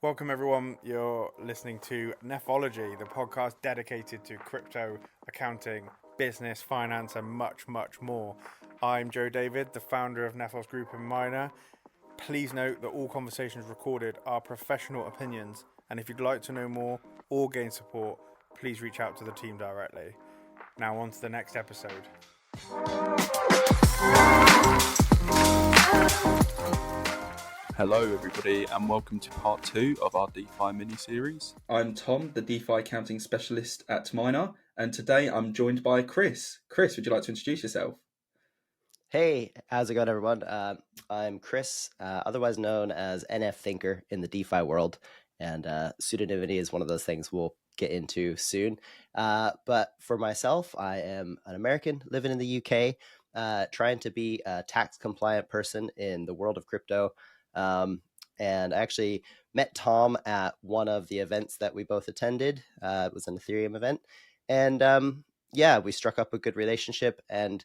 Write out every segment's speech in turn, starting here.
Welcome, everyone. You're listening to Nephology, the podcast dedicated to crypto, accounting, business, finance, and much, much more. I'm Joe David, the founder of Nephos Group in Minor. Please note that all conversations recorded are professional opinions, and if you'd like to know more or gain support, please reach out to the team directly. Now, on to the next episode. Hello, everybody, and welcome to part 2 of our DeFi mini-series. I'm Tom, the DeFi accounting specialist at Minor, and today I'm joined by Chris. Chris, would you like to introduce yourself? Hey, how's it going, everyone? I'm Chris, otherwise known as NF Thinker in the DeFi world, and pseudonymity is one of those things we'll get into soon. But for myself, I am an American living in the UK, trying to be a tax-compliant person in the world of crypto. And I actually met Tom at one of the events that we both attended. It was an Ethereum event. And we struck up a good relationship. And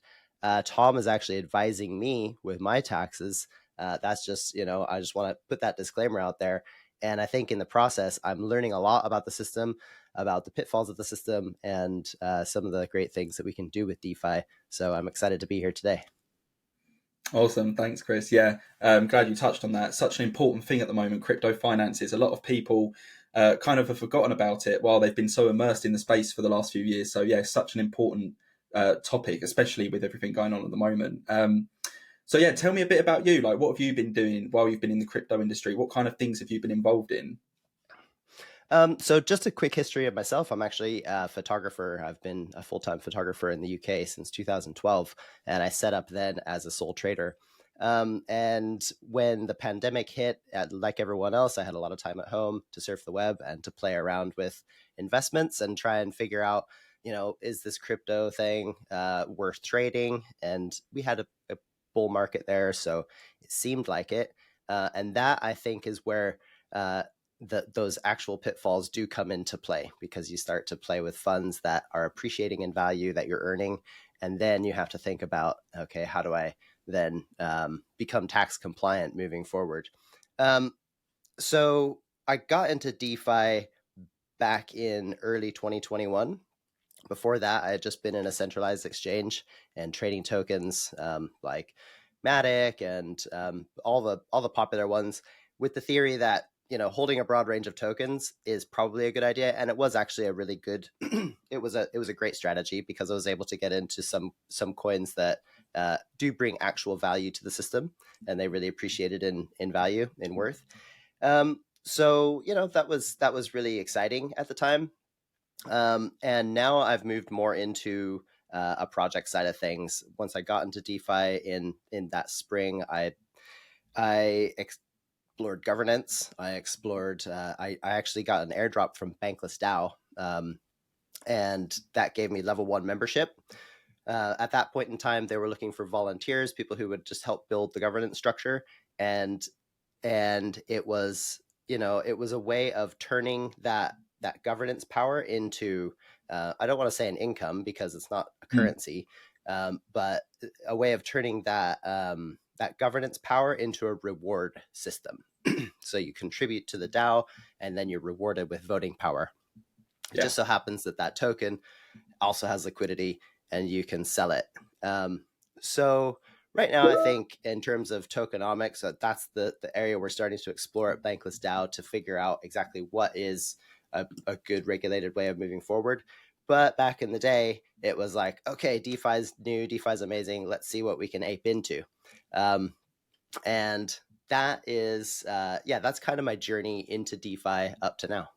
Tom is actually advising me with my taxes. That's just, I just want to put that disclaimer out there. And I think in the process, I'm learning a lot about the system, about the pitfalls of the system, and some of the great things that we can do with DeFi. So I'm excited to be here today. Awesome. Thanks, Chris. Yeah, I'm glad you touched on that. Such an important thing at the moment, crypto finances. A lot of people kind of have forgotten about it while they've been so immersed in the space for the last few years. So yeah, such an important topic, especially with everything going on at the moment. So yeah, tell me a bit about you. Like, what have you been doing while you've been in the crypto industry? What kind of things have you been involved in? So just a quick history of myself. I'm actually a photographer. I've been a full-time photographer in the UK since 2012, and I set up then as a sole trader. And when the pandemic hit, like everyone else, I had a lot of time at home to surf the web and to play around with investments and try and figure out, is this crypto thing worth trading? And we had a bull market there, so it seemed like it. And that, I think, is where those actual pitfalls do come into play, because you start to play with funds that are appreciating in value that you're earning. And then you have to think about, okay, how do I then become tax compliant moving forward? So I got into DeFi back in early 2021. Before that, I had just been in a centralized exchange and trading tokens like Matic and all the popular ones, with the theory that holding a broad range of tokens is probably a good idea. And it was actually a really good, it was a great strategy, because I was able to get into some coins that do bring actual value to the system, and they really appreciate it in value, in worth. So, that was really exciting at the time. And now I've moved more into a project side of things. Once I got into DeFi in that spring, I explored governance. I actually got an airdrop from Bankless DAO, and that gave me level 1 membership. At that point in time, they were looking for volunteers, people who would just help build the governance structure, and it was a way of turning that governance power into I don't want to say an income, because it's not a currency, but a way of turning that governance power into a reward system. So you contribute to the DAO, and then you're rewarded with voting power. It just so happens that token also has liquidity, and you can sell it. So right now, I think in terms of tokenomics, that's the area we're starting to explore at Bankless DAO, to figure out exactly what is a good regulated way of moving forward. But back in the day, it was like, okay, DeFi's new, DeFi's amazing. Let's see what we can ape into. And that is, that's kind of my journey into DeFi up to now.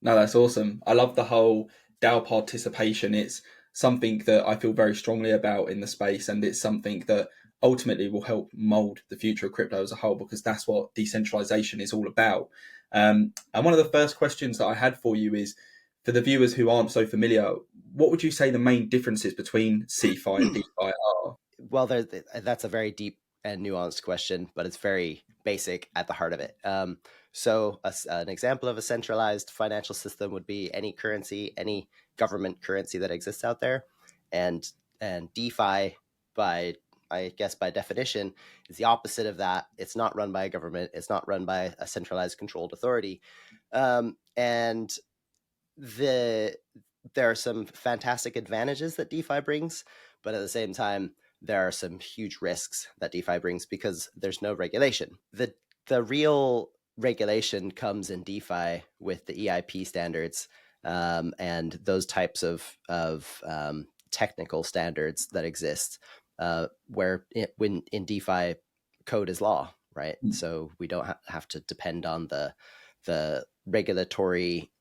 No, that's awesome. I love the whole DAO participation. It's something that I feel very strongly about in the space, and it's something that ultimately will help mold the future of crypto as a whole, because that's what decentralization is all about. And one of the first questions that I had for you is, for the viewers who aren't so familiar, what would you say the main differences between CeFi and DeFi are? Well, that's a very deep and nuanced question, but it's very basic at the heart of it. So an example of a centralized financial system would be any currency, any government currency that exists out there. And DeFi, by I guess by definition, is the opposite of that. It's not run by a government. It's not run by a centralized controlled authority. And there are some fantastic advantages that DeFi brings, but at the same time, there are some huge risks that DeFi brings because there's no regulation. The real regulation comes in DeFi with the EIP standards and those types of technical standards that exist, when in DeFi, code is law, right? So we don't have to depend on the regulatory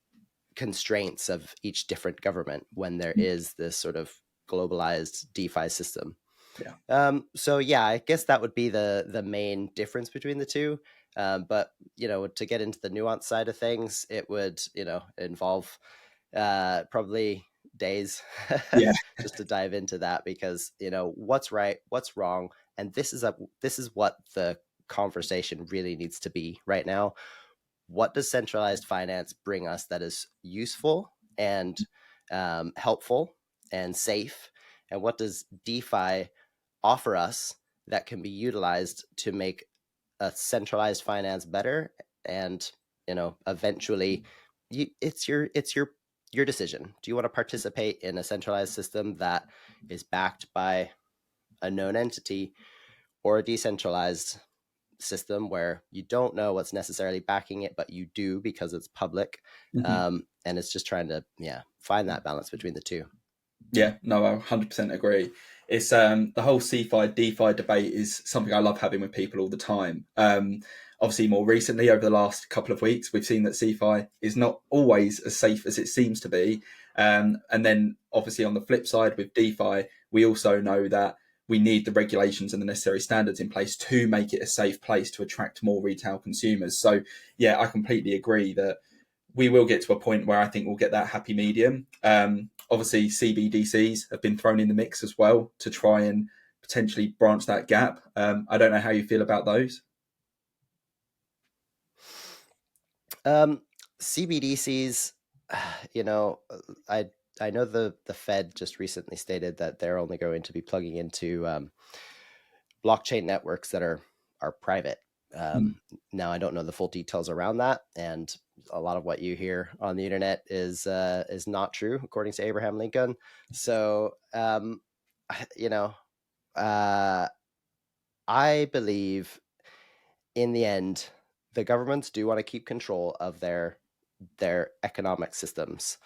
constraints of each different government when there is this sort of globalized DeFi system. So yeah, I guess that would be the main difference between the two. But to get into the nuance side of things, it would involve probably days just to dive into that, because what's right, what's wrong, and this is what the conversation really needs to be right now. What does centralized finance bring us that is useful and helpful and safe, and what does DeFi offer us that can be utilized to make a centralized finance better? And eventually it's your decision. Do you want to participate in a centralized system that is backed by a known entity, or a decentralized system where you don't know what's necessarily backing it, but you do because it's public? And it's just trying to find that balance between the two. Yeah, no, I 100% agree. It's the whole CeFi DeFi debate is something I love having with people all the time. Obviously, more recently, over the last couple of weeks, we've seen that CeFi is not always as safe as it seems to be. And then, obviously, on the flip side with DeFi, we also know that we need the regulations and the necessary standards in place to make it a safe place to attract more retail consumers. So, yeah, I completely agree that we will get to a point where I think we'll get that happy medium. Obviously, CBDCs have been thrown in the mix as well to try and potentially branch that gap. I don't know how you feel about those. CBDCs, I know the Fed just recently stated that they're only going to be plugging into blockchain networks that are private. Now, I don't know the full details around that, and a lot of what you hear on the internet is not true, according to Abraham Lincoln. So, I believe in the end, the governments do want to keep control of their economic systems,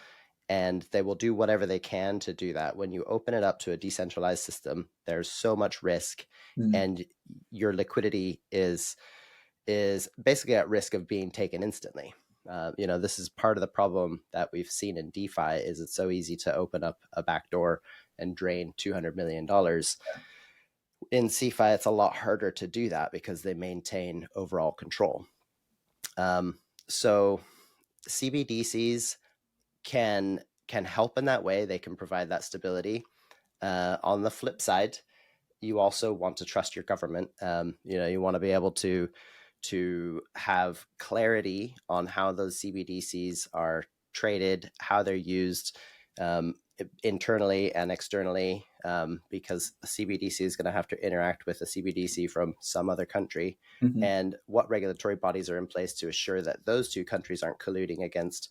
and they will do whatever they can to do that. When you open it up to a decentralized system, there's so much risk, and your liquidity is basically at risk of being taken instantly. This is part of the problem that we've seen in DeFi, is it's so easy to open up a backdoor and drain $200 million. In CeFi, it's a lot harder to do that because they maintain overall control. So CBDCs can help in that way. They can provide that stability. On the flip side, you also want to trust your government. You want to be able to have clarity on how those CBDCs are traded, how they're used internally and externally, because a CBDC is going to have to interact with a CBDC from some other country, and what regulatory bodies are in place to assure that those two countries aren't colluding against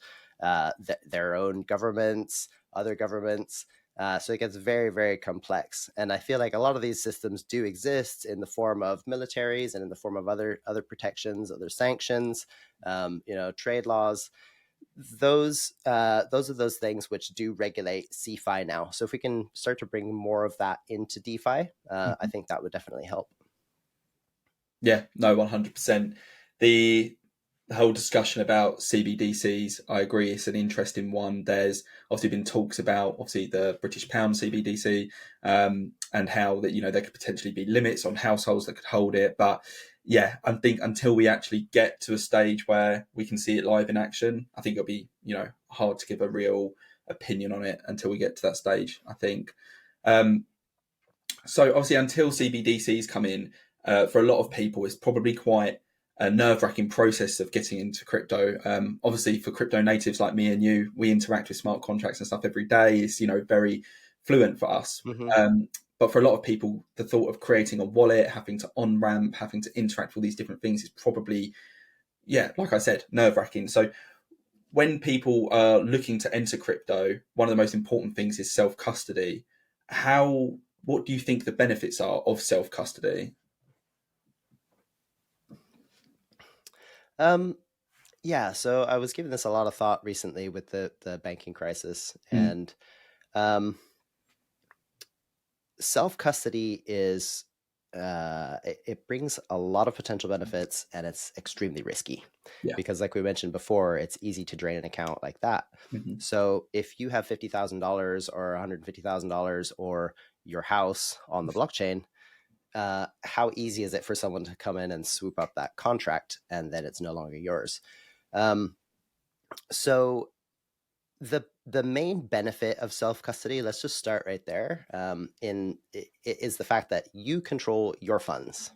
their own governments, other governments. So it gets very, very complex. And I feel like a lot of these systems do exist in the form of militaries and in the form of other protections, other sanctions, trade laws. Those are those things which do regulate CeFi now. So if we can start to bring more of that into DeFi, I think that would definitely help. Yeah, no, 100%. The whole discussion about CBDCs, I agree, it's an interesting one. There's obviously been talks about the British pound CBDC, and how that there could potentially be limits on households that could hold it. But yeah, I think until we actually get to a stage where we can see it live in action, I think it'll be hard to give a real opinion on it until we get to that stage, I think. So obviously until CBDCs come in, for a lot of people, it's probably quite a nerve-wracking process of getting into crypto. Obviously, for crypto natives like me and you, we interact with smart contracts and stuff every day. It's very fluent for us. But for a lot of people, the thought of creating a wallet, having to on-ramp, having to interact with all these different things is probably, like I said, nerve-wracking. So when people are looking to enter crypto, one of the most important things is self-custody. What do you think the benefits are of self-custody? Yeah, so I was giving this a lot of thought recently with the banking crisis, and self-custody is it brings a lot of potential benefits, and it's extremely risky because, like we mentioned before, it's easy to drain an account like that. So if you have $50,000 or $150,000 or your house on the blockchain, how easy is it for someone to come in and swoop up that contract, and then it's no longer yours? So the main benefit of self-custody, let's just start right there, is the fact that you control your funds.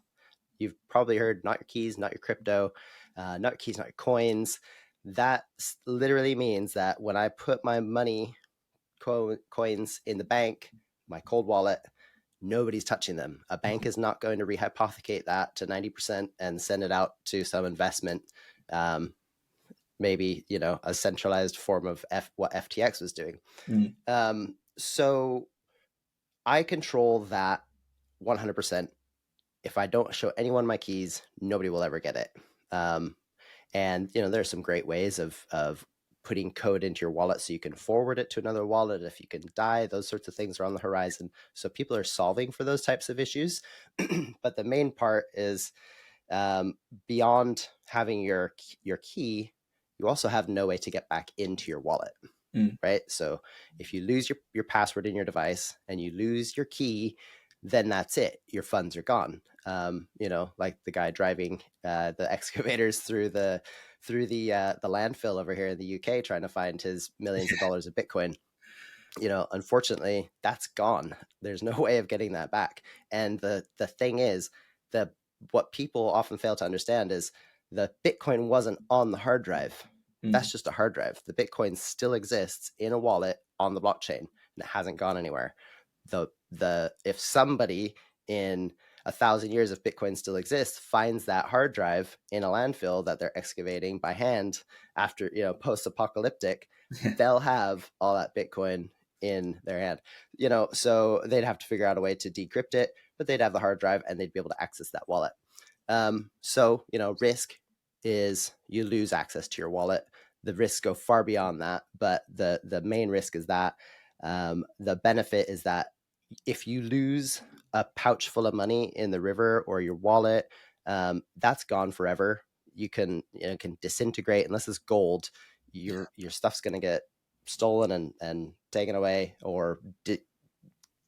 You've probably heard not your keys, not your crypto, not your keys, not your coins. That literally means that when I put my money, coins in the bank, my cold wallet, nobody's touching them. A bank is not going to rehypothecate that to 90% and send it out to some investment. Maybe, a centralized form of what FTX was doing. So I control that 100%. If I don't show anyone my keys, nobody will ever get it. And there's some great ways of putting code into your wallet so you can forward it to another wallet if you can die. Those sorts of things are on the horizon. So people are solving for those types of issues. But the main part is, beyond having your key, you also have no way to get back into your wallet, right? So if you lose your password in your device and you lose your key, then that's it. Your funds are gone. Like the guy driving the excavators through the landfill over here in the UK trying to find his millions of dollars of Bitcoin. Unfortunately, that's gone. There's no way of getting that back. And the thing is, what people often fail to understand is the Bitcoin wasn't on the hard drive. That's just a hard drive. The Bitcoin still exists in a wallet on the blockchain, and it hasn't gone anywhere. If somebody in 1,000 years, if Bitcoin still exists, finds that hard drive in a landfill that they're excavating by hand after, post-apocalyptic, they'll have all that Bitcoin in their hand. So they'd have to figure out a way to decrypt it, but they'd have the hard drive and they'd be able to access that wallet. So risk is you lose access to your wallet. The risks go far beyond that, but the main risk is that. The benefit is that if you lose a pouch full of money in the river or your wallet, that's gone forever. You can disintegrate. Unless it's gold, your stuff's going to get stolen and taken away or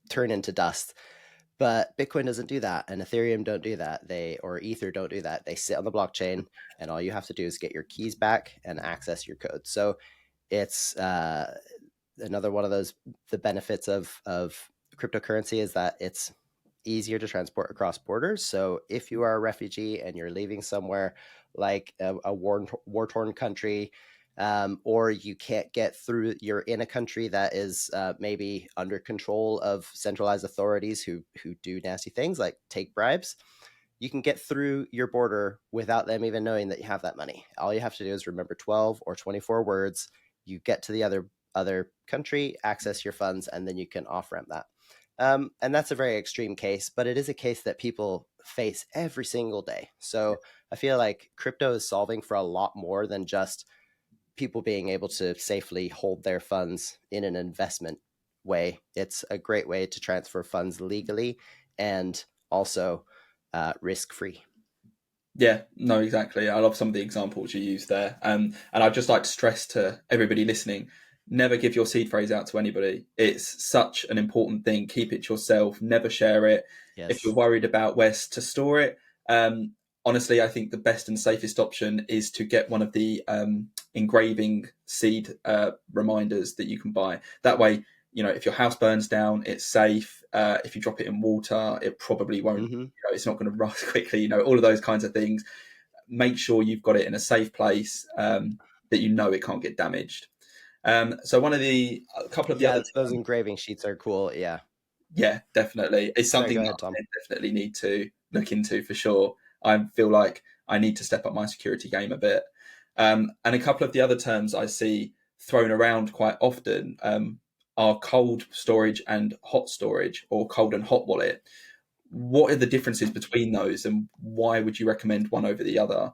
turn into dust. But Bitcoin doesn't do that, and Ethereum don't do that. Or Ether don't do that. They sit on the blockchain, and all you have to do is get your keys back and access your code. So it's another one of those. The benefits of cryptocurrency is that it's easier to transport across borders. So if you are a refugee and you're leaving somewhere like a war-torn country, or you can't get through, you're in a country that is maybe under control of centralized authorities who do nasty things like take bribes, you can get through your border without them even knowing that you have that money. All you have to do is remember 12 or 24 words. You get to the other country, access your funds, and then you can off-ramp that. And that's a very extreme case, but it is a case that people face every single day. So I feel like crypto is solving for a lot more than just people being able to safely hold their funds in an investment way. It's a great way to transfer funds legally and also risk-free. Yeah, no, exactly. I love some of the examples you use there. And I'd just like to stress to everybody listening, never give your seed phrase out to anybody. It's such an important thing. Keep it yourself. Never share it. Yes. If you're worried about where to store it, honestly, I think the best and safest option is to get one of the engraving seed reminders that you can buy. That way, if your house burns down, it's safe. If you drop it in water, it probably won't, it's not going to rust quickly, all of those kinds of things. Make sure you've got it in a safe place that it can't get damaged. So a couple of the other those engraving sheets are cool. Yeah. Yeah, definitely. It's Sorry, something go that ahead, Tom. I definitely need to look into for sure. I feel like I need to step up my security game a bit. And a couple of the other terms I see thrown around quite often are cold storage and hot storage, or cold and hot wallet. What are the differences between those, and why would you recommend one over the other?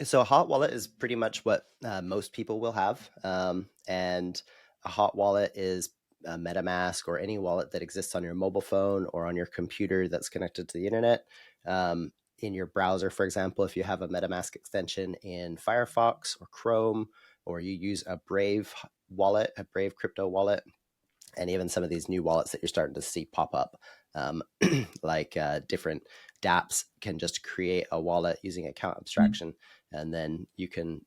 So a hot wallet is pretty much what most people will have. And a hot wallet is a MetaMask or any wallet that exists on your mobile phone or on your computer that's connected to the internet. In your browser, for example, if you have a MetaMask extension in Firefox or Chrome, or you use a Brave wallet, a Brave crypto wallet, and even some of these new wallets that you're starting to see pop up, like different dApps can just create a wallet using account abstraction, and then you can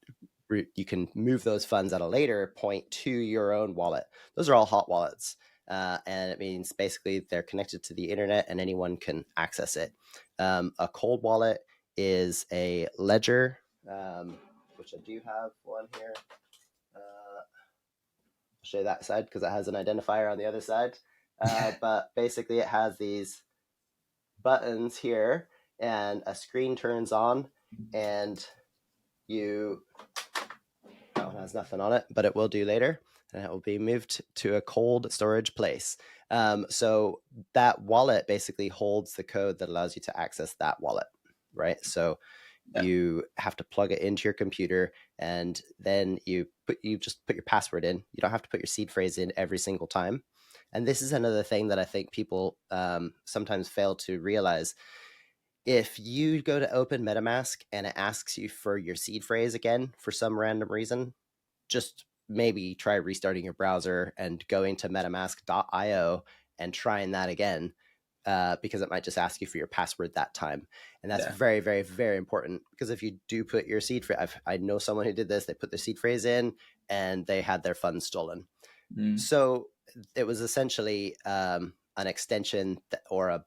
move those funds at a later point to your own wallet. Those are all hot wallets, and it means basically they're connected to the internet and anyone can access it. A cold wallet is a ledger, which I do have one here. Show you that side because it has an identifier on the other side. But basically it has these buttons here and a screen turns on, and that one has nothing on it, but it will do later, and it will be moved to a cold storage place. So that wallet basically holds the code that allows you to access that wallet, right? So you have to plug it into your computer, and then you just put your password in. You don't have to put your seed phrase in every single time. And this is another thing that I think people sometimes fail to realize. If you go to open MetaMask and it asks you for your seed phrase again for some random reason, just maybe try restarting your browser and going to metamask.io and trying that again, because it might just ask you for your password that time. And that's very, very, very important, because if you do put your seed phrase, I know someone who did this, they put their seed phrase in and they had their funds stolen. So it was essentially an extension or a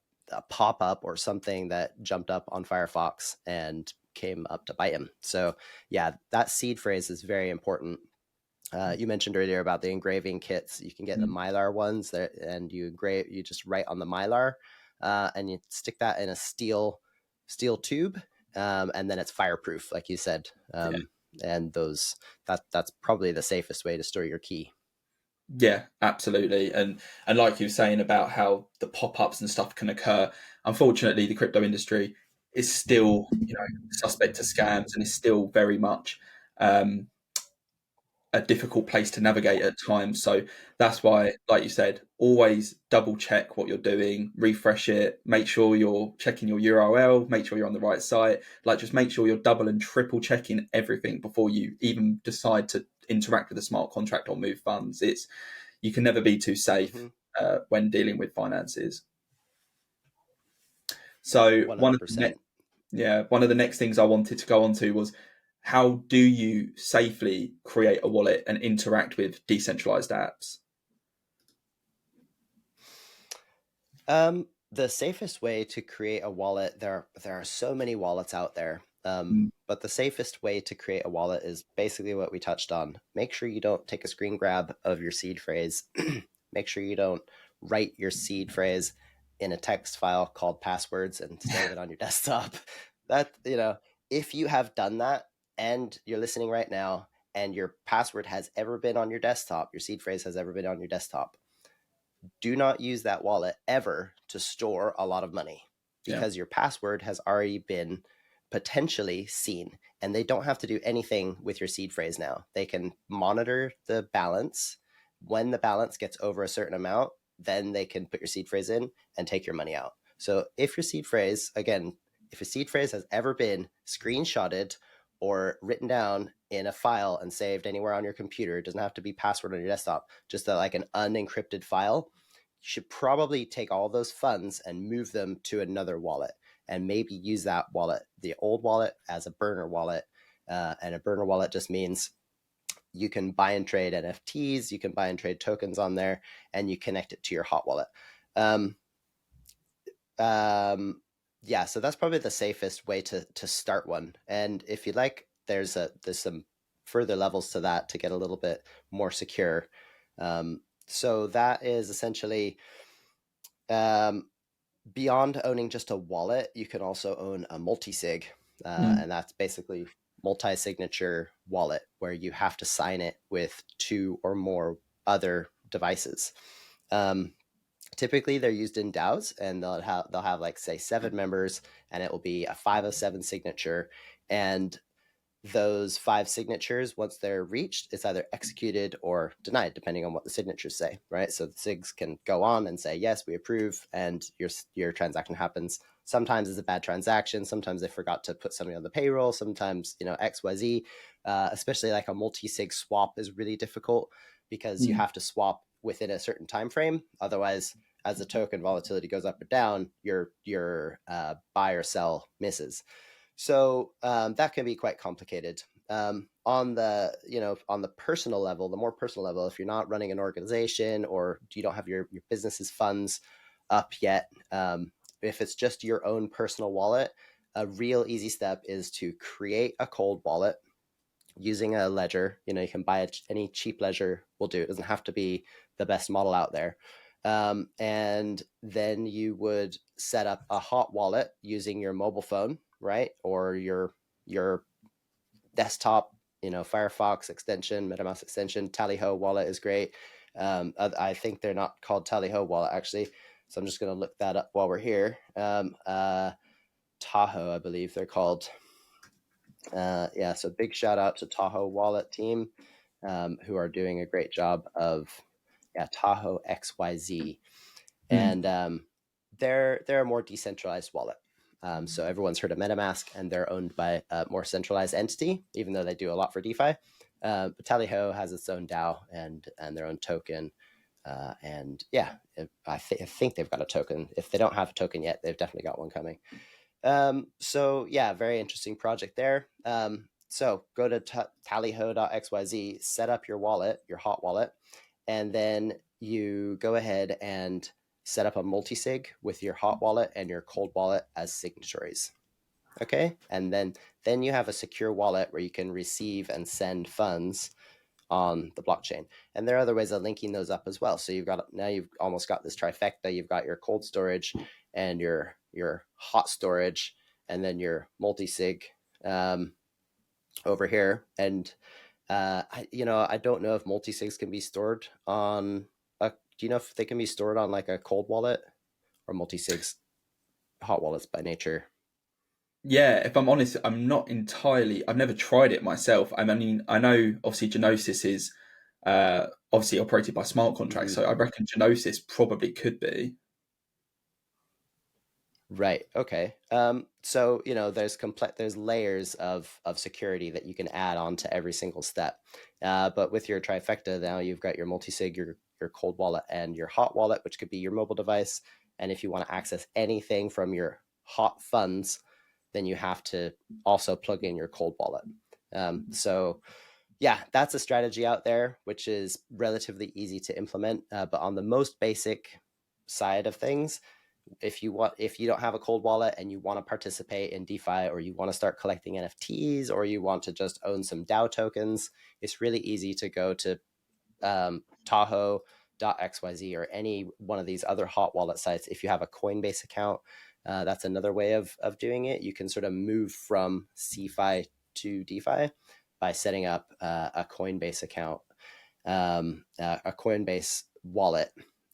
pop-up or something that jumped up on Firefox and came up to bite him. So yeah, that seed phrase is very important. You mentioned earlier about the engraving kits. You can get the Mylar ones and you just write on the Mylar, and you stick that in a steel tube, and then it's fireproof, like you said. And that's probably the safest way to store your key. Yeah, absolutely. And like you were saying about how the pop-ups and stuff can occur, unfortunately the crypto industry is still, suspect to scams, and is still very much a difficult place to navigate at times. So that's why, like you said, always double check what you're doing, refresh it, make sure you're checking your URL, make sure you're on the right site. Like, just make sure you're double and triple checking everything before you even decide to interact with a smart contract or move funds. You can never be too safe when dealing with finances. So 100%. one of the next things I wanted to go on to was, how do you safely create a wallet and interact with decentralized apps? The safest way to create a wallet, there are so many wallets out there, but the safest way to create a wallet is basically what we touched on. Make sure you don't take a screen grab of your seed phrase. Make sure you don't write your seed phrase in a text file called passwords and save it on your desktop. If you have done that and you're listening right now and your password has ever been on your desktop, your seed phrase has ever been on your desktop, do not use that wallet ever to store a lot of money, because your password has already been potentially seen, and they don't have to do anything with your seed phrase now. They can monitor the balance. When the balance gets over a certain amount, then they can put your seed phrase in and take your money out. So if your seed phrase, again, if a seed phrase has ever been screenshotted or written down in a file and saved anywhere on your computer, it doesn't have to be password on your desktop, just like an unencrypted file, you should probably take all those funds and move them to another wallet, and maybe use that wallet, the old wallet, as a burner wallet. And a burner wallet just means you can buy and trade NFTs, you can buy and trade tokens on there, and you connect it to your hot wallet. So that's probably the safest way to start one. And if you'd like, there's some further levels to that to get a little bit more secure. So that is essentially beyond owning just a wallet, you can also own a multi-sig, and that's basically multi-signature wallet where you have to sign it with 2 or more other devices. Typically, they're used in DAOs, and they'll have like say 7 members, and it will be a 507 signature, and those 5 signatures, once they're reached, it's either executed or denied, depending on what the signatures say, right? So the SIGs can go on and say, yes, we approve, and your transaction happens. Sometimes it's a bad transaction. Sometimes they forgot to put something on the payroll. Sometimes, XYZ, especially like a multi-sig swap is really difficult because you have to swap within a certain time frame. Otherwise, as the token volatility goes up or down, your buy or sell misses. So that can be quite complicated. On the personal level, the more personal level, if you're not running an organization or you don't have your business's funds up yet, if it's just your own personal wallet, a real easy step is to create a cold wallet using a ledger. You can buy any cheap ledger will do. It doesn't have to be the best model out there. And then you would set up a hot wallet using your mobile phone, right? Or your desktop, Firefox extension, MetaMask extension. Tallyho wallet is great. I think they're not called Tallyho wallet actually. So I'm just going to look that up while we're here. Tahoe, I believe they're called. So big shout out to Tahoe wallet team, who are doing a great job of Tahoe XYZ. And they're a more decentralized wallet. So everyone's heard of MetaMask, and they're owned by a more centralized entity, even though they do a lot for DeFi. But Tallyho has its own DAO and their own token. I think they've got a token. If they don't have a token yet, they've definitely got one coming. Very interesting project there. So go to tallyho.xyz, set up your wallet, your hot wallet, and then you go ahead and set up a multi-sig with your hot wallet and your cold wallet as signatories. Okay, and then you have a secure wallet where you can receive and send funds on the blockchain. And there are other ways of linking those up as well. So you've almost got this trifecta. You've got your cold storage and your hot storage, and then your multi-sig over here. And I don't know if multi-sigs can be stored on do you know if they can be stored on like a cold wallet, or multi-sigs hot wallets by nature? Yeah, if I'm honest, I've never tried it myself. I mean, I know obviously Genosis is obviously operated by smart contracts, so I reckon Genosis probably could be. Right. Okay. So there's layers of security that you can add on to every single step. But with your trifecta, now you've got your multi-sig, your cold wallet, and your hot wallet, which could be your mobile device. And if you want to access anything from your hot funds, then you have to also plug in your cold wallet. That's a strategy out there, which is relatively easy to implement. But on the most basic side of things, if you don't have a cold wallet and you want to participate in DeFi, or you want to start collecting NFTs, or you want to just own some DAO tokens, it's really easy to go to Tahoe.xyz or any one of these other hot wallet sites. If you have a Coinbase account, that's another way of doing it. You can sort of move from CeFi to DeFi by setting up a Coinbase account, a Coinbase wallet,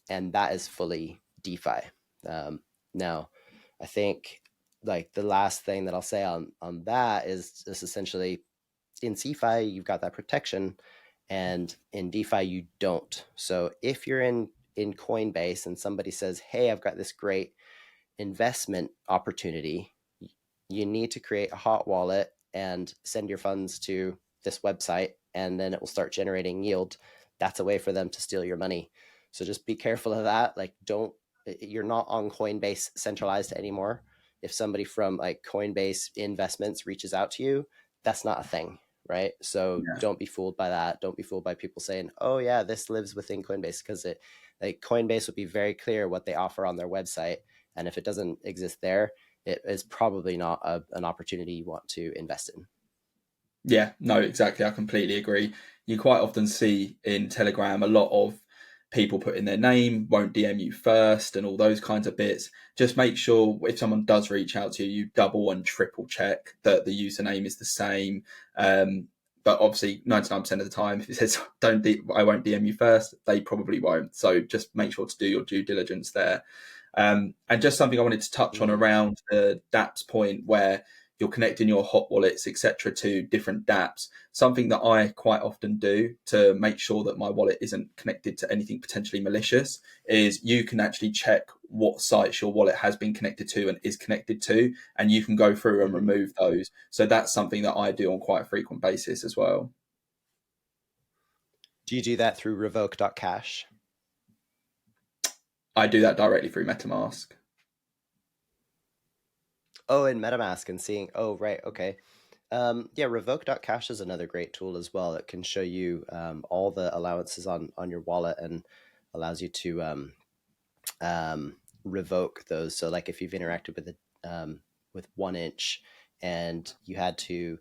and that is fully DeFi. Now, I think like the last thing that I'll say on that is just essentially in CeFi, you've got that protection, and in DeFi, you don't. So if you're in Coinbase and somebody says, hey, I've got this great investment opportunity, you need to create a hot wallet and send your funds to this website, and then it will start generating yield. That's a way for them to steal your money. So just be careful of that. Like, you're not on Coinbase centralized anymore. If somebody from like Coinbase Investments reaches out to you, that's not a thing, right? So Don't be fooled by that. Don't be fooled by people saying, oh yeah, this lives within Coinbase, because Coinbase would be very clear what they offer on their website. And if it doesn't exist there, it is probably not an opportunity you want to invest in. Yeah, no, exactly. I completely agree. You quite often see in Telegram a lot of people put in their name, won't DM you first, and all those kinds of bits. Just make sure if someone does reach out to you, you double and triple check that the username is the same. But obviously, 99% of the time, if it says I won't DM you first, they probably won't. So just make sure to do your due diligence there. And just something I wanted to touch on around the dApps point, where you're connecting your hot wallets, etc., to different dApps. Something that I quite often do to make sure that my wallet isn't connected to anything potentially malicious is you can actually check what sites your wallet has been connected to and is connected to, and you can go through and remove those. So that's something that I do on quite a frequent basis as well. Do you do that through revoke.cash? I do that directly through MetaMask. Oh, in MetaMask and seeing, oh, right, okay. Yeah, revoke.cash is another great tool as well. It can show you all the allowances on your wallet and allows you to revoke those. So like if you've interacted with 1inch and you had to,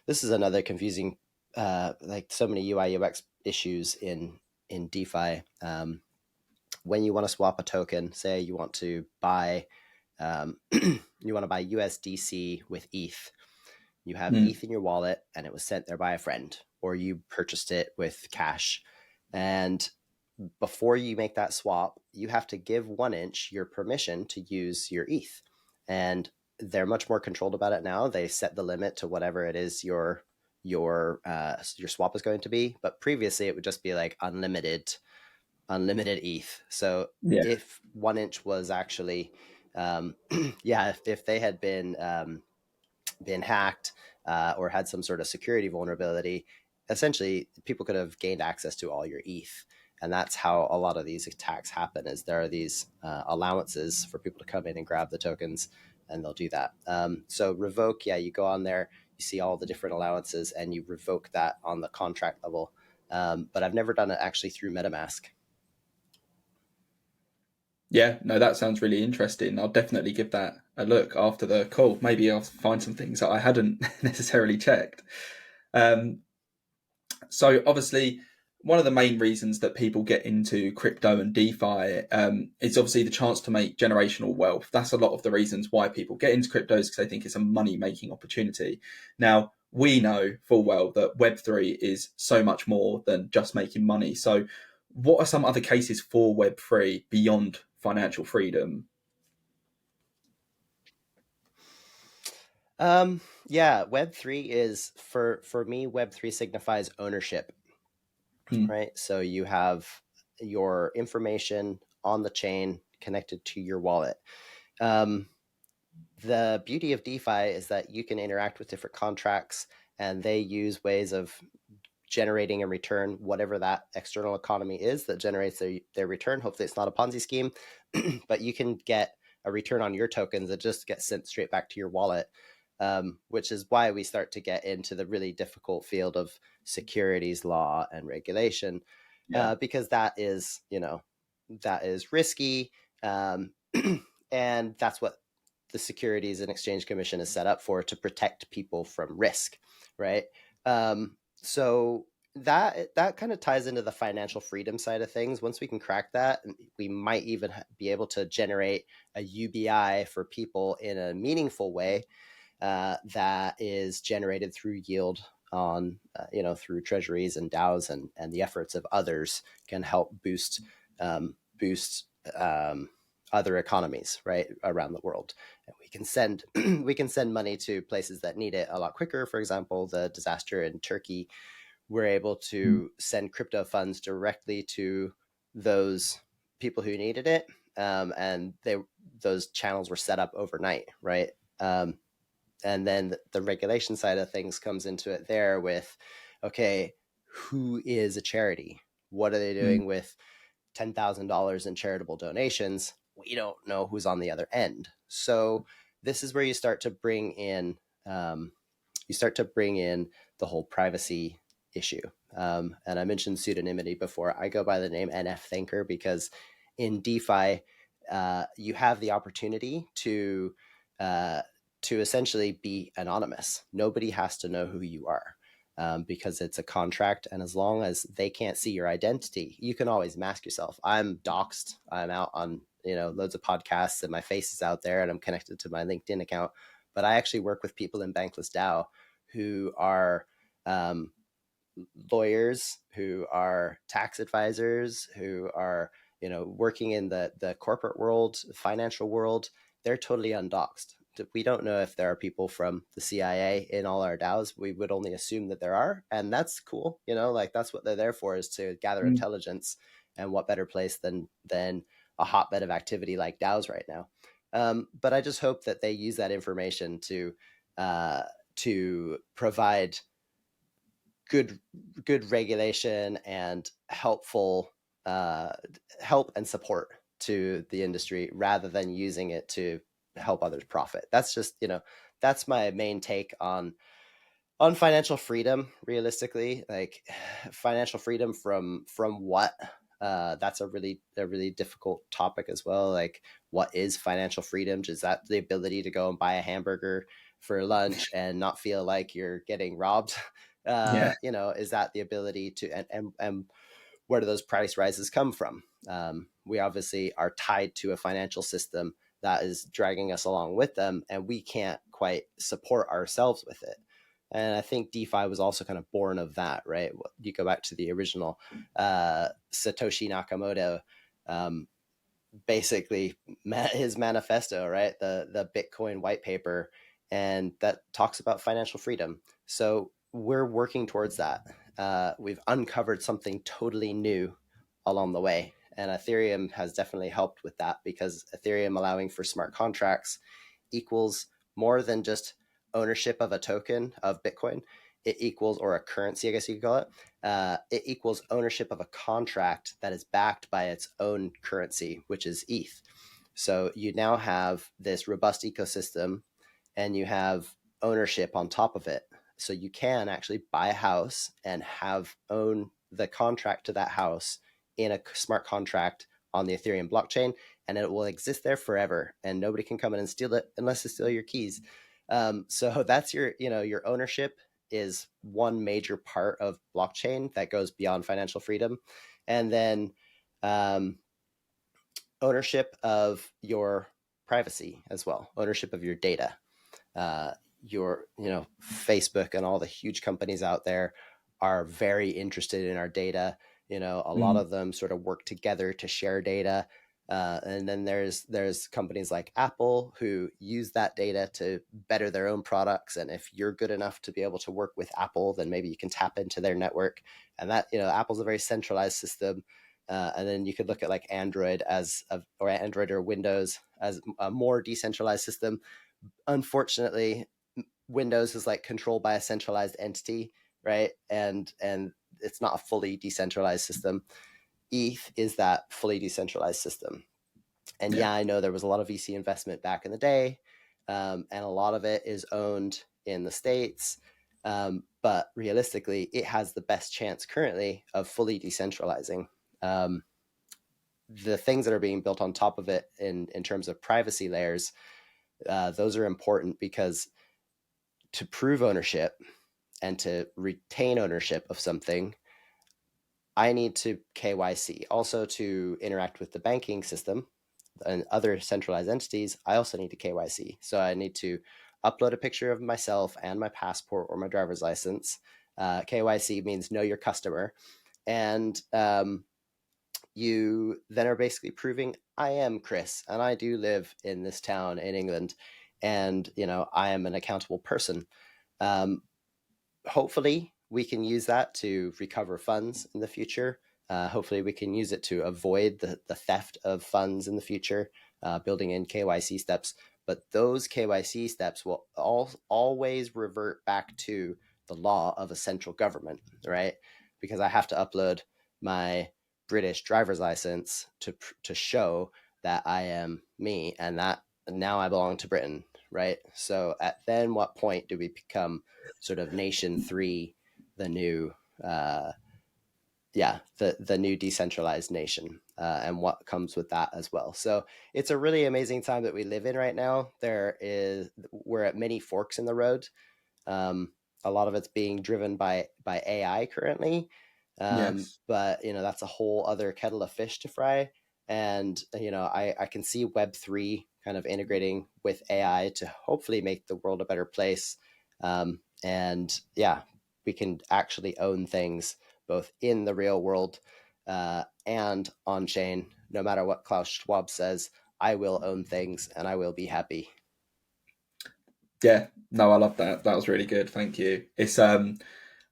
this is another confusing, like so many UI UX issues in DeFi. When you want to swap a token, say you want to buy USDC with ETH. You have ETH in your wallet and it was sent there by a friend, or you purchased it with cash. And before you make that swap, you have to give 1inch your permission to use your ETH. And they're much more controlled about it now. They set the limit to whatever it is your swap is going to be. But previously it would just be like unlimited ETH. So if 1inch was actually if they had been hacked or had some sort of security vulnerability, essentially people could have gained access to all your ETH. And that's how a lot of these attacks happen, is there are these allowances for people to come in and grab the tokens, and they'll do that. So revoke, you go on there, you see all the different allowances, and you revoke that on the contract level. But I've never done it actually through MetaMask. Yeah, no, that sounds really interesting. I'll definitely give that a look after the call. Maybe I'll find some things that I hadn't necessarily checked. So obviously, one of the main reasons that people get into crypto and DeFi is obviously the chance to make generational wealth. That's a lot of the reasons why people get into cryptos, because they think it's a money-making opportunity. Now, we know full well that Web3 is so much more than just making money. So what are some other cases for Web3 beyond financial freedom? Web3 is, for me, Web3 signifies ownership, right? So you have your information on the chain connected to your wallet. The beauty of DeFi is that you can interact with different contracts, and they use ways of generating a return, whatever that external economy is that generates their return. Hopefully it's not a Ponzi scheme, but you can get a return on your tokens that just gets sent straight back to your wallet, which is why we start to get into the really difficult field of securities law and regulation, because that is risky. And that's what the Securities and Exchange Commission is set up for, to protect people from risk, right? So that kind of ties into the financial freedom side of things. Once we can crack that, we might even be able to generate a UBI for people in a meaningful way that is generated through yield on, through treasuries and DAOs, and the efforts of others can help boost other economies, right, around the world. And we can send money to places that need it a lot quicker. For example, the disaster in Turkey, we're able to send crypto funds directly to those people who needed it, and those channels were set up overnight, right? And then the regulation side of things comes into it there with, okay, who is a charity? What are they doing with $10,000 in charitable donations? We don't know who's on the other end. So this is where you start to bring in the whole privacy issue. And I mentioned pseudonymity before. I go by the name NF Thinker because in DeFi, you have the opportunity to essentially be anonymous. Nobody has to know who you are. because it's a contract. And as long as they can't see your identity, you can always mask yourself. I'm doxxed. I'm out on, loads of podcasts and my face is out there and I'm connected to my LinkedIn account. But I actually work with people in Bankless DAO who are lawyers, who are tax advisors, who are, working in the corporate world, financial world. They're totally undoxed. We don't know if there are people from the CIA in all our DAOs. We would only assume that there are, and that's cool. That's what they're there for, is to gather intelligence. And what better place than a hotbed of activity like DAOs right now? But I just hope that they use that information to provide good regulation and helpful help and support to the industry, rather than using it to help others profit. That's just, that's my main take on financial freedom. Realistically, like, financial freedom from what? That's a really difficult topic as well. Like, what is financial freedom? Is that the ability to go and buy a hamburger for lunch and not feel like you're getting robbed? Is that the ability to, and where do those price rises come from? We obviously are tied to a financial system that is dragging us along with them, and we can't quite support ourselves with it. And I think DeFi was also kind of born of that, right? You go back to the original Satoshi Nakamoto, basically his manifesto, right? The Bitcoin white paper, and that talks about financial freedom. So we're working towards that. We've uncovered something totally new along the way. And Ethereum has definitely helped with that, because Ethereum allowing for smart contracts equals more than just ownership of a token of Bitcoin. It equals, or a currency, I guess you could call it. It equals ownership of a contract that is backed by its own currency, which is ETH. So you now have this robust ecosystem, and you have ownership on top of it. So you can actually buy a house and own the contract to that house in a smart contract on the Ethereum blockchain, and it will exist there forever, and nobody can come in and steal it unless they steal your keys. So that's your ownership is one major part of blockchain that goes beyond financial freedom. And then ownership of your privacy as well, ownership of your data. Your Facebook and all the huge companies out there are very interested in our data. A lot of them sort of work together to share data. And then there's companies like Apple who use that data to better their own products. And if you're good enough to be able to work with Apple, then maybe you can tap into their network. And that, Apple's a very centralized system. And then you could look at like Android or Android or Windows as a more decentralized system. Unfortunately, Windows is like controlled by a centralized entity, right? And it's not a fully decentralized system. ETH is that fully decentralized system. And yeah, I know there was a lot of VC investment back in the day, and a lot of it is owned in the States. But realistically, it has the best chance currently of fully decentralizing. The things that are being built on top of it in terms of privacy layers, those are important, because to prove ownership and to retain ownership of something, I need to KYC. Also, to interact with the banking system and other centralized entities, I also need to KYC. So I need to upload a picture of myself and my passport or my driver's license. KYC means know your customer. And you then are basically proving I am Chris, and I do live in this town in England, and I am an accountable person. Hopefully we can use that to recover funds in the future. Hopefully we can use it to avoid the theft of funds in the future, building in KYC steps. But those KYC steps will always revert back to the law of a central government, right? Because I have to upload my British driver's license to show that I am me, and that now I belong to Britain, right? So at then what point do we become sort of nation 3, the new the new decentralized nation, and what comes with that as well. So it's a really amazing time that we live in right now. We're at many forks in the road. A lot of it's being driven by AI currently. Yes. But that's a whole other kettle of fish to fry. And I can see Web3 kind of integrating with AI to hopefully make the world a better place. And yeah, we can actually own things both in the real world and on chain. No matter what Klaus Schwab says, I will own things and I will be happy. Yeah, no, I love that. That was really good. Thank you. It's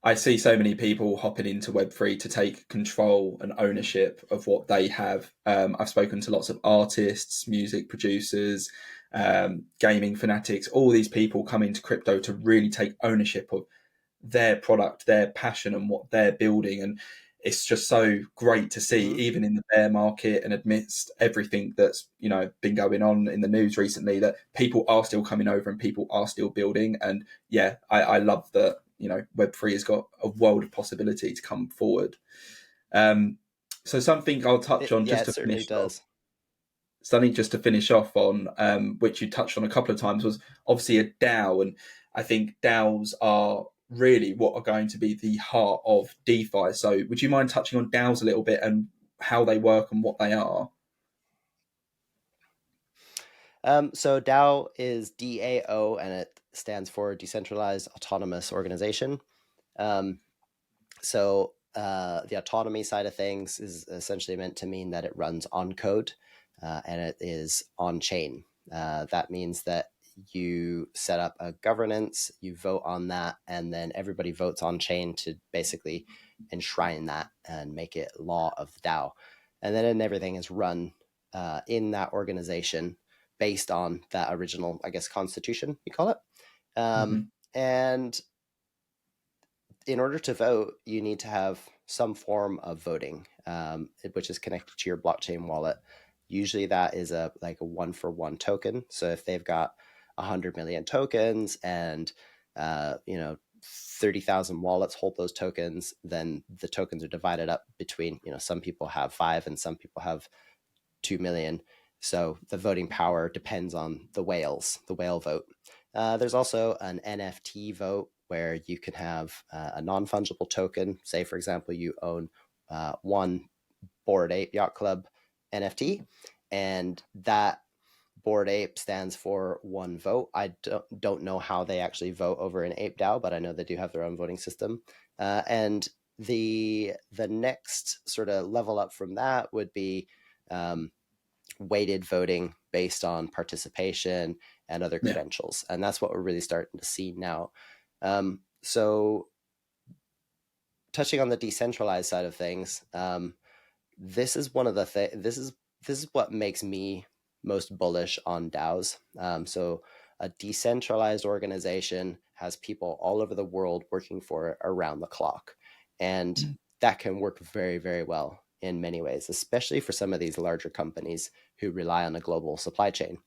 I see so many people hopping into Web3 to take control and ownership of what they have. I've spoken to lots of artists, music producers, gaming fanatics, all these people come into crypto to really take ownership of their product, their passion, and what they're building. And it's just so great to see, even in the bear market and amidst everything that's been going on in the news recently, that people are still coming over and people are still building. And yeah, I love that Web3 has got a world of possibility to come forward. So something I'll touch on just It to certainly finish off. does. Something just to finish off on, which you touched on a couple of times, was obviously a DAO, and I think DAOs are really what are going to be the heart of DeFi. So would you mind touching on DAOs a little bit and how they work and what they are? So DAO is DAO, and it stands for Decentralized Autonomous Organization. So the autonomy side of things is essentially meant to mean that it runs on code and it is on chain. That means that you set up a governance, you vote on that, and then everybody votes on chain to basically enshrine that and make it law of the DAO. And then everything is run in that organization based on that original, I guess, constitution, you call it. And in order to vote, you need to have some form of voting, which is connected to your blockchain wallet. Usually that is a 1-for-1 token. So if they've got 100 million tokens and 30,000 wallets hold those tokens, then the tokens are divided up between, some people have 5 and some people have 2 million. So the voting power depends on the whale vote. There's also an NFT vote where you can have a non-fungible token. Say, for example, you own one Bored Ape Yacht Club NFT, and that Bored Ape stands for one vote. I don't know how they actually vote over an Ape DAO, but I know they do have their own voting system. And the next sort of level up from that would be weighted voting based on participation and other credentials. And that's what we're really starting to see now. So touching on the decentralized side of things, this is one of the this is what makes me most bullish on DAOs. So a decentralized organization has people all over the world working for it around the clock. And that can work very, very well in many ways, especially for some of these larger companies who rely on a global supply chain.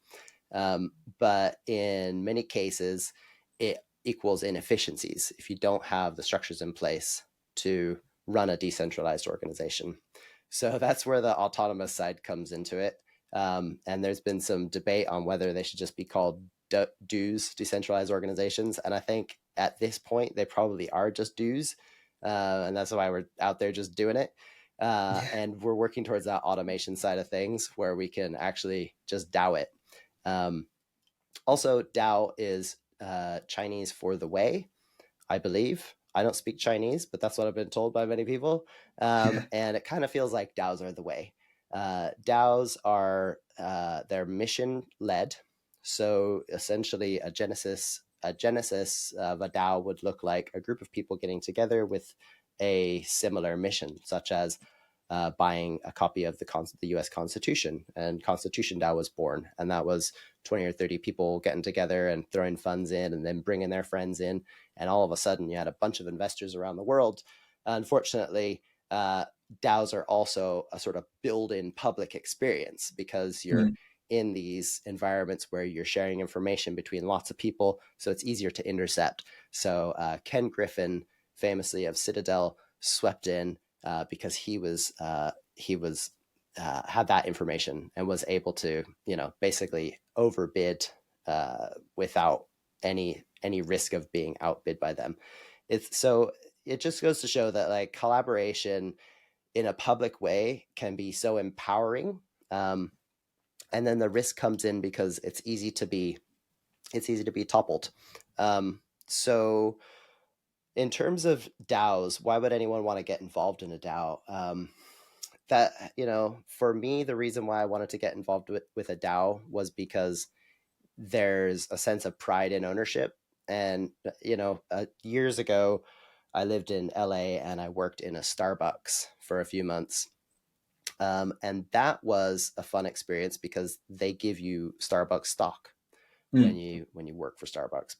But in many cases, it equals inefficiencies if you don't have the structures in place to run a decentralized organization. So that's where the autonomous side comes into it. And there's been some debate on whether they should just be called DOOs, decentralized organizations. And I think at this point, they probably are just DOOs. And that's why we're out there just doing it. And we're working towards that automation side of things where we can actually just DAO it. Also, DAO is Chinese for the way, I believe. I don't speak Chinese, but that's what I've been told by many people. And it kind of feels like DAOs are the way. DAOs are they're mission led. So essentially a genesis of a DAO would look like a group of people getting together with a similar mission, such as buying a copy of the U.S. Constitution. And Constitution DAO was born, and that was 20 or 30 people getting together and throwing funds in and then bringing their friends in. And all of a sudden, you had a bunch of investors around the world. Unfortunately, DAOs are also a sort of build-in public experience because you're in these environments where you're sharing information between lots of people, so it's easier to intercept. So Ken Griffin, famously of Citadel, swept in because he had that information and was able to, basically overbid without any any risk of being outbid by them. It just goes to show that like collaboration in a public way can be so empowering. And then the risk comes in because it's easy to be toppled. So in terms of DAOs, why would anyone want to get involved in a DAO? That, for me, the reason why I wanted to get involved with a DAO was because there's a sense of pride in ownership. And, years ago, I lived in LA and I worked in a Starbucks for a few months. And that was a fun experience because they give you Starbucks stock when you work for Starbucks.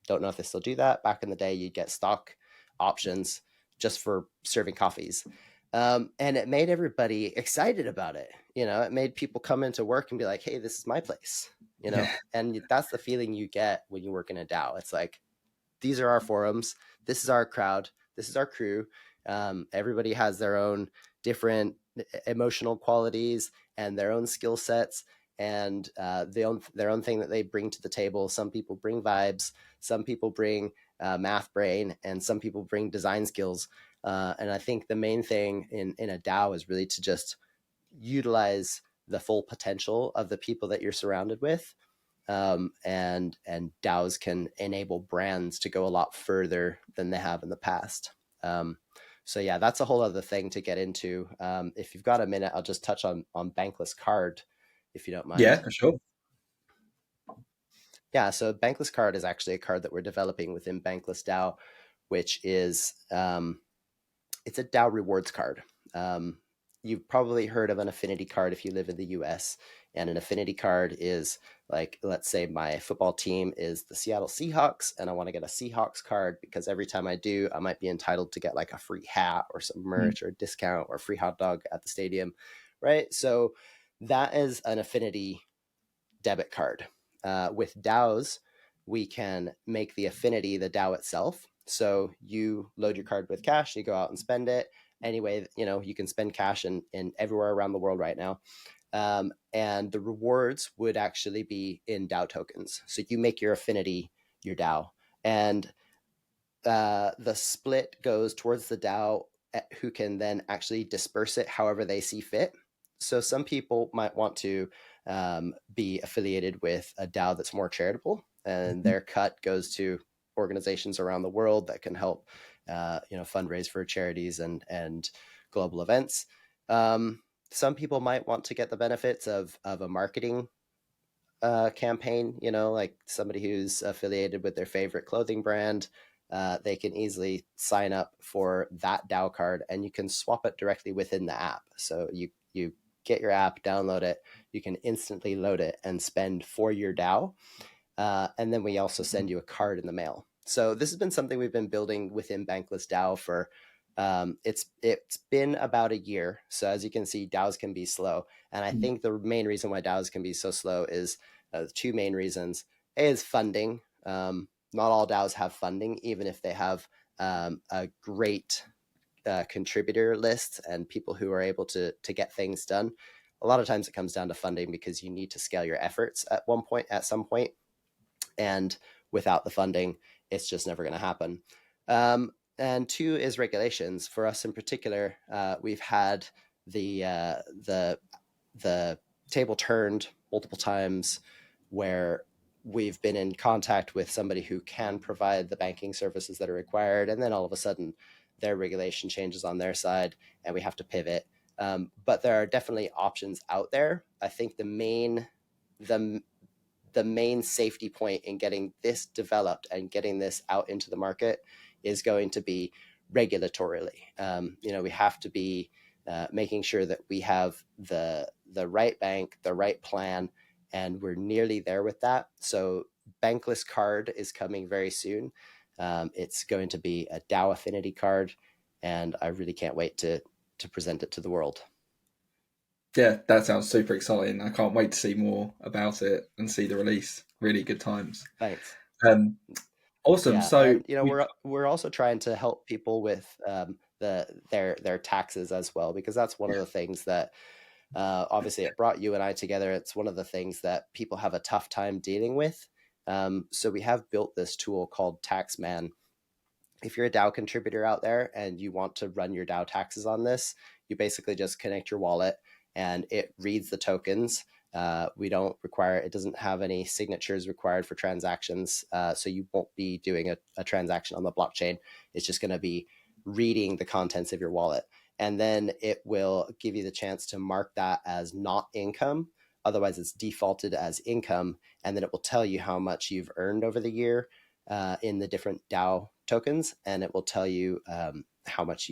Don't know if they still do that. Back in the day, you'd get stock options just for serving coffees. And it made everybody excited about it. It made people come into work and be like, hey, this is my place, and that's the feeling you get when you work in a DAO. It's like, these are our forums. This is our crowd. This is our crew. Everybody has their own different emotional qualities and their own skill sets and their own thing that they bring to the table. Some people bring vibes. Some people bring math brain, and some people bring design skills. And I think the main thing in a DAO is really to just utilize the full potential of the people that you're surrounded with. And DAOs can enable brands to go a lot further than they have in the past. So yeah, that's a whole other thing to get into. If you've got a minute, I'll just touch on Bankless Card, if you don't mind. Yeah, for sure. Yeah, so Bankless Card is actually a card that we're developing within Bankless DAO, which is it's a DAO rewards card. You've probably heard of an affinity card if you live in the US. And an affinity card is like, let's say my football team is the Seattle Seahawks, and I want to get a Seahawks card because every time I do, I might be entitled to get like a free hat or some merch or a discount or a free hot dog at the stadium, right? So that is an affinity debit card. With DAOs, we can make the affinity the DAO itself. So you load your card with cash, you go out and spend it. Anyway, you can spend cash in everywhere around the world right now. And the rewards would actually be in DAO tokens. So you make your affinity your DAO. And the split goes towards the DAO who can then actually disperse it however they see fit. So some people might want to be affiliated with a DAO that's more charitable, and their cut goes to organizations around the world that can help fundraise for charities and global events. Some people might want to get the benefits of a marketing campaign, like somebody who's affiliated with their favorite clothing brand. They can easily sign up for that DAO card, and you can swap it directly within the app. So you get your app, download it, you can instantly load it and spend for your DAO. And then we also send you a card in the mail. So this has been something we've been building within Bankless DAO for it's been about a year. So as you can see, DAOs can be slow. And I think the main reason why DAOs can be so slow is two main reasons. A is funding. Not all DAOs have funding, even if they have a great contributor list and people who are able to get things done. A lot of times it comes down to funding because you need to scale your efforts at some point. And without the funding, it's just never going to happen. And two is regulations. For us in particular, we've had the table turned multiple times where we've been in contact with somebody who can provide the banking services that are required, and then all of a sudden their regulation changes on their side and we have to pivot. But there are definitely options out there. I think the main safety point in getting this developed and getting this out into the market is going to be regulatorily. We have to be making sure that we have the right bank, the right plan, and we're nearly there with that. So Bankless Card is coming very soon. It's going to be a DAO affinity card, and I really can't wait to present it to the world. Yeah, that sounds super exciting. I can't wait to see more about it and see the release. Really good times. Thanks. Awesome. Yeah, so and, we're also trying to help people with their taxes as well, because that's one of the things that obviously it brought you and I together. It's one of the things that people have a tough time dealing with. So we have built this tool called Taxman. If you're a DAO contributor out there and you want to run your DAO taxes on this, you basically just connect your wallet and it reads the tokens. It doesn't have any signatures required for transactions. So you won't be doing a transaction on the blockchain. It's just going to be reading the contents of your wallet. And then it will give you the chance to mark that as not income. Otherwise, it's defaulted as income. And then it will tell you how much you've earned over the year in the different DAO tokens. And it will tell you how much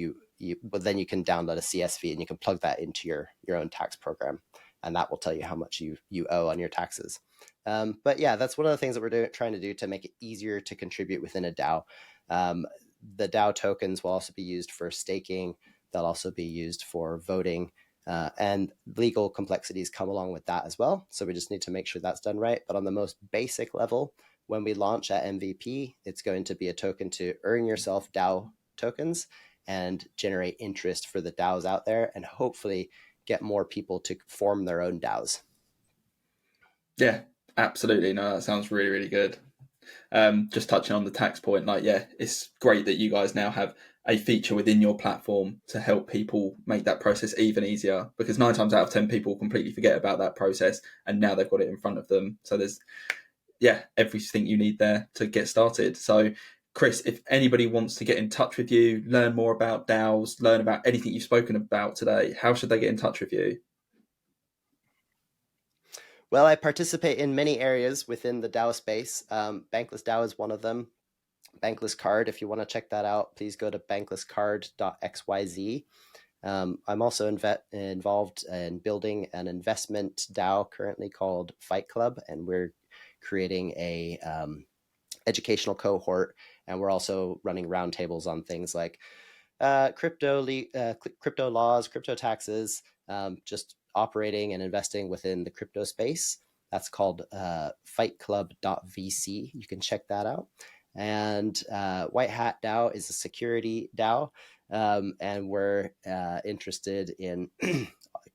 but then you can download a CSV and you can plug that into your own tax program. And that will tell you how much you owe on your taxes. But yeah, that's one of the things that we're trying to do to make it easier to contribute within a DAO. The DAO tokens will also be used for staking. They'll also be used for voting. And legal complexities come along with that as well. So we just need to make sure that's done right. But on the most basic level, when we launch at MVP, it's going to be a token to earn yourself DAO tokens and generate interest for the DAOs out there and hopefully get more people to form their own DAOs. Yeah, absolutely. No, that sounds really, really good. Just touching on the tax point, it's great that you guys now have a feature within your platform to help people make that process even easier, because 9 times out of 10 people completely forget about that process and now they've got it in front of them. So there's everything you need there to get started. So Chris, if anybody wants to get in touch with you, learn more about DAOs, learn about anything you've spoken about today, how should they get in touch with you? Well, I participate in many areas within the DAO space. Bankless DAO is one of them. Bankless Card, if you want to check that out, please go to banklesscard.xyz. I'm also involved in building an investment DAO currently called Fight Club, and we're creating a educational cohort, and we're also running roundtables on things like crypto laws, crypto taxes, just operating and investing within the crypto space. That's called fightclub.vc. You can check that out. And White Hat DAO is a security DAO, and we're interested in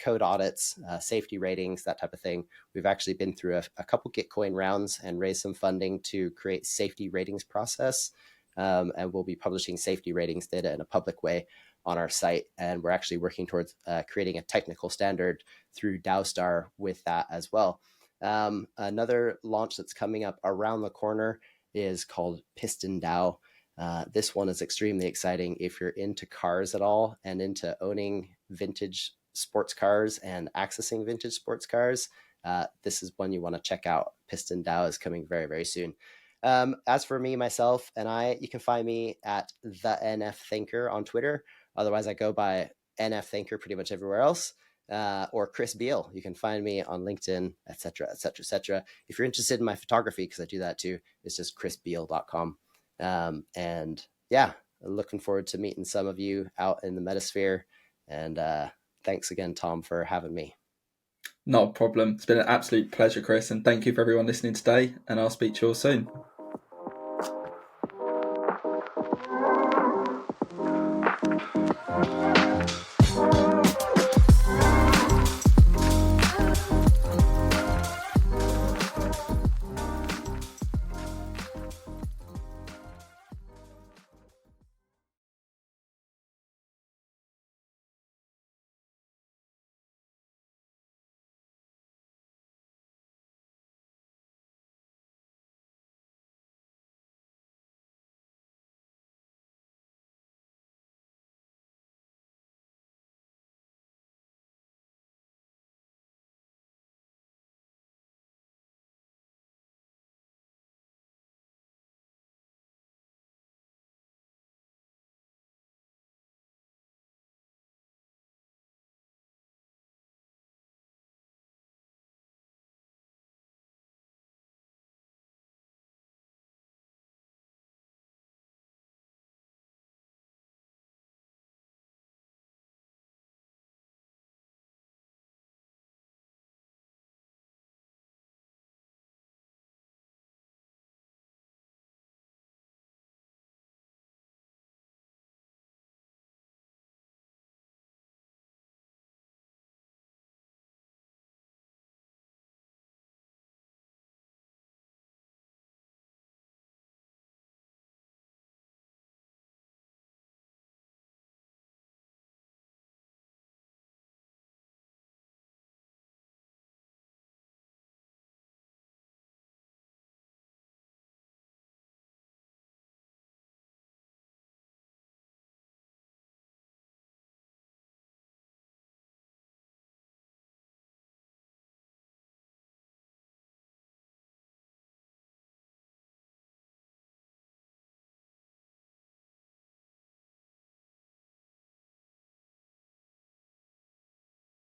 code audits, safety ratings, that type of thing. We've actually been through a couple Gitcoin rounds and raised some funding to create safety ratings process. And we'll be publishing safety ratings data in a public way on our site. And we're actually working towards creating a technical standard through DAOstar with that as well. Another launch that's coming up around the corner is called Piston DAO. This one is extremely exciting if you're into cars at all and into owning vintage sports cars and accessing vintage sports cars. This is one you want to check out. Piston DAO is coming very, very soon. As for me, myself, and you can find me at the NF Thinker on Twitter. Otherwise, I go by NF Thinker pretty much everywhere else. Or Chris Biele. You can find me on LinkedIn, etc., etc., etc. If you're interested in my photography, because I do that too, it's just chrisbiele.com. And yeah, looking forward to meeting some of you out in the Metasphere. And thanks again, Tom, for having me. Not a problem. It's been an absolute pleasure, Chris. And thank you for everyone listening today. And I'll speak to you all soon.